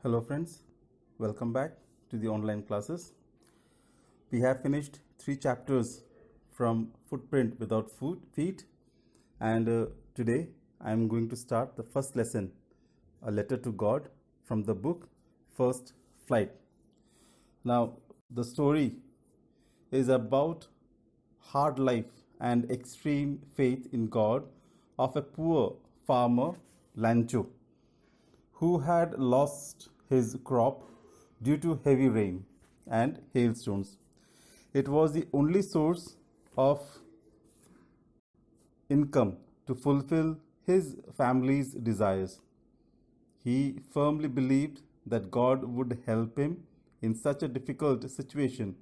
Hello friends, welcome back to the online classes. We have finished 3 chapters from Footprint Without Feet, and today I am going to start the first lesson, A Letter to God, from the book First Flight. Now the story is about hard life and extreme faith in God of a poor farmer, Lancho, who had lost his crop due to heavy rain and hailstones. It was the only source of income to fulfill his family's desires. He firmly believed that God would help him in such a difficult situation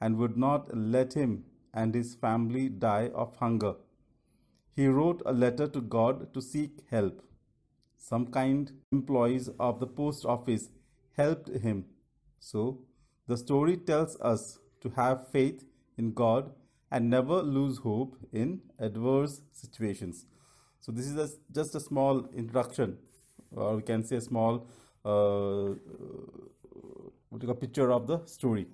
and would not let him and his family die of hunger. He wrote a letter to God to seek help. Some kind employees of the post office helped him. So, the story tells us to have faith in God and never lose hope in adverse situations. So, this is just a small introduction, or we can say a small picture of the story.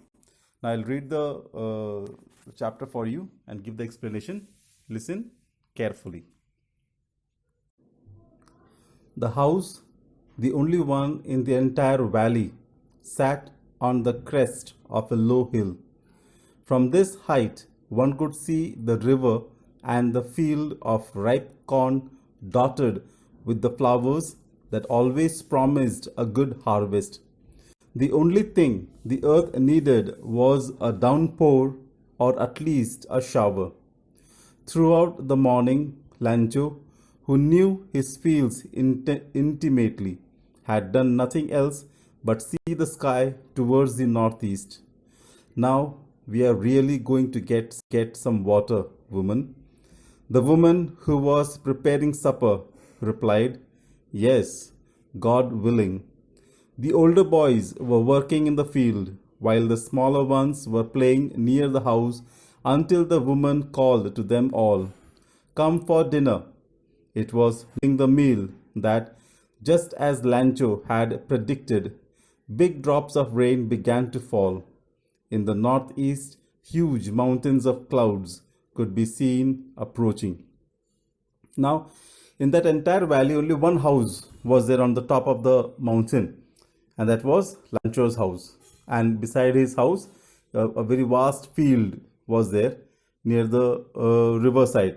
Now, I'll read the chapter for you and give the explanation. Listen carefully. The house, the only one in the entire valley, sat on the crest of a low hill. From this height, one could see the river and the field of ripe corn dotted with the flowers that always promised a good harvest. The only thing the earth needed was a downpour or at least a shower. Throughout the morning, Lancho, who knew his fields intimately, had done nothing else but see the sky towards the northeast. Now we are really going to get some water, woman. The woman who was preparing supper replied, Yes, God willing. The older boys were working in the field, while the smaller ones were playing near the house until the woman called to them all, Come for dinner. It was during the meal that, just as Lancho had predicted, big drops of rain began to fall. In the northeast, huge mountains of clouds could be seen approaching. Now, in that entire valley, only one house was there on the top of the mountain, and that was Lancho's house. And beside his house, a very vast field was there near the riverside,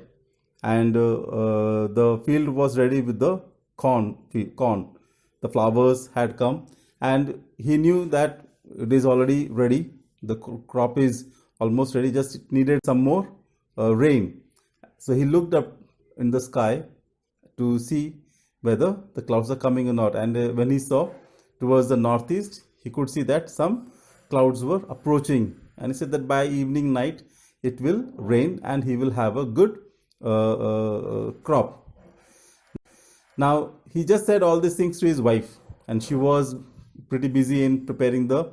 and the field was ready with the corn. The flowers had come, and he knew that it is already ready. The crop is almost ready, just it needed some more rain. So he looked up in the sky to see whether the clouds are coming or not, and when he saw towards the northeast, he could see that some clouds were approaching, and he said that by evening night it will rain and he will have a good crop. Now he just said all these things to his wife, and she was pretty busy in preparing the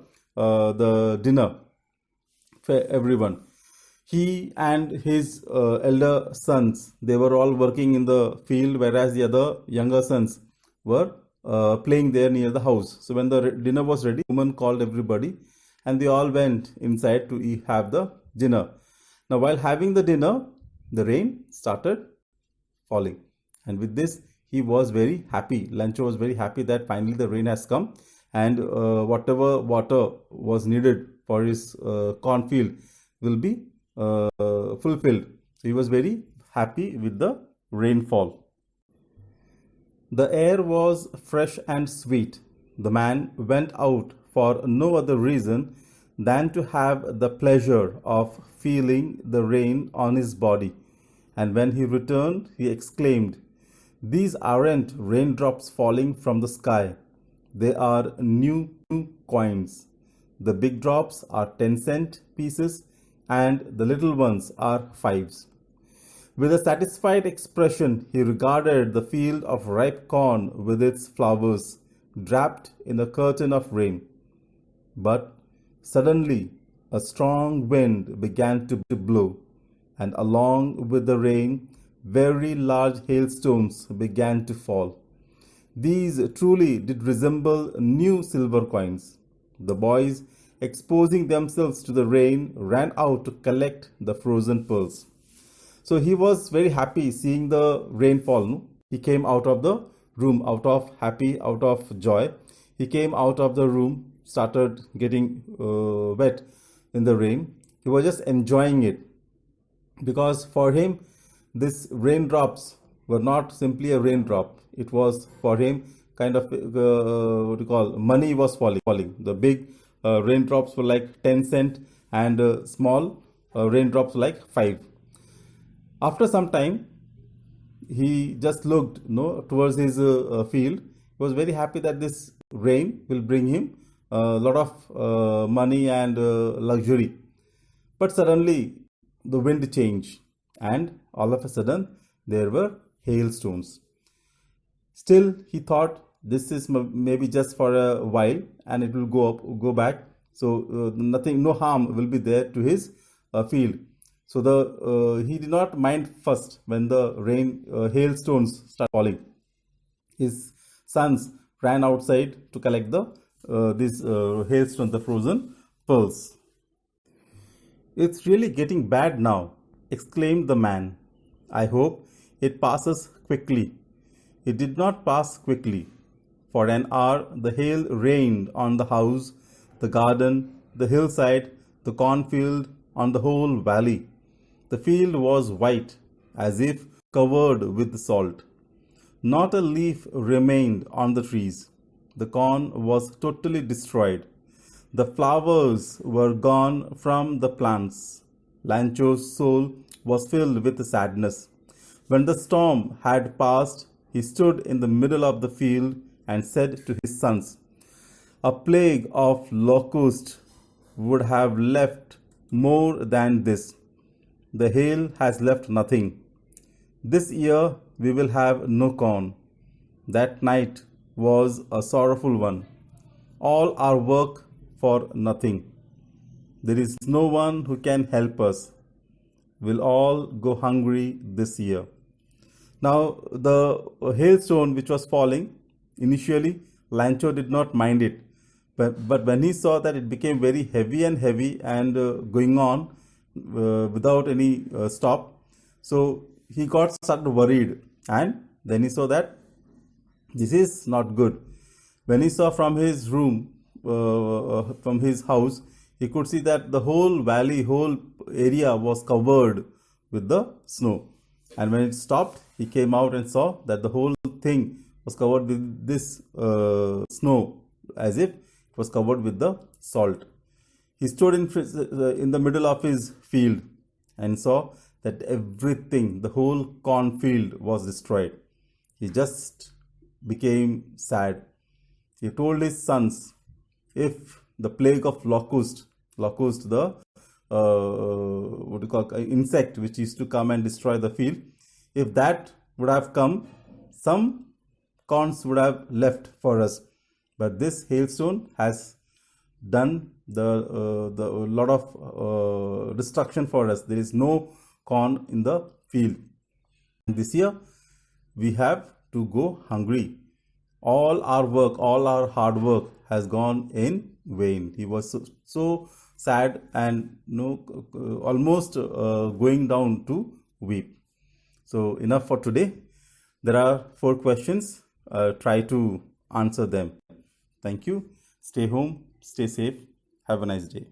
dinner for everyone. He and his elder sons, they were all working in the field, whereas the other younger sons were playing there near the house. So when the dinner was ready, the woman called everybody, and they all went inside to have the dinner. Now while having the dinner, the rain started falling, and with this he was very happy. Lancho was very happy that finally the rain has come, and whatever water was needed for his cornfield will be fulfilled. So he was very happy with the rainfall. The air was fresh and sweet. The man went out for no other reason than to have the pleasure of feeling the rain on his body. And when he returned, he exclaimed, These aren't raindrops falling from the sky. They are new coins. The big drops are 10-cent pieces, and the little ones are fives. With a satisfied expression, he regarded the field of ripe corn with its flowers, draped in a curtain of rain. But suddenly a strong wind began to blow, and along with the rain, very large hailstones began to fall. These truly did resemble new silver coins. The boys, exposing themselves to the rain, ran out to collect the frozen pearls. So he was very happy seeing the rainfall. No? He came out of the room, out of happy, out of joy. He came out of the room, started getting wet in the rain. He was just enjoying it, because for him these raindrops were not simply a raindrop. It was for him kind of what you call money was falling. The big raindrops were like 10 cent, and small raindrops like 5. After some time, he just looked towards his field. He was very happy that this rain will bring him a lot of money and luxury. But suddenly the wind changed, and all of a sudden there were hailstones. Still, he thought this is maybe just for a while, and it will go back. So nothing, no harm will be there to his field. So he did not mind first when the hailstones started falling. His sons ran outside to collect these hailstones, the frozen pearls. "It's really getting bad now," exclaimed the man. "I hope it passes quickly." It did not pass quickly. For an hour the hail rained on the house, the garden, the hillside, the cornfield, on the whole valley. The field was white, as if covered with salt. Not a leaf remained on the trees. The corn was totally destroyed. The flowers were gone from the plants. Lancho's soul was filled with sadness. When the storm had passed, he stood in the middle of the field and said to his sons, "A plague of locusts would have left more than this. The hail has left nothing. This year we will have no corn." That night was a sorrowful one. All our work for nothing. There is no one who can help us. We'll all go hungry this year. Now, the hailstone which was falling, initially, Lancho did not mind it. But when he saw that it became very heavy and going on without any stop, so he got started worried. And then he saw that this is not good. When he saw from his room, from his house, he could see that the whole valley, whole area was covered with the snow. And when it stopped, he came out and saw that the whole thing was covered with this snow, as if it was covered with the salt. He stood in the middle of his field and saw that everything, the whole cornfield was destroyed. He just became sad. He told his sons, if the plague of locust, the what do you call insect which used to come and destroy the field, if that would have come, some corns would have left for us. But this hailstone has done the lot of destruction for us. There is no corn in the field. This year we have to go hungry. All our work, all our hard work has gone in vain. He was so sad and almost going down to weep. So enough for today. There are 4 questions. Try to answer them. Thank you. Stay home, stay safe. Have a nice day.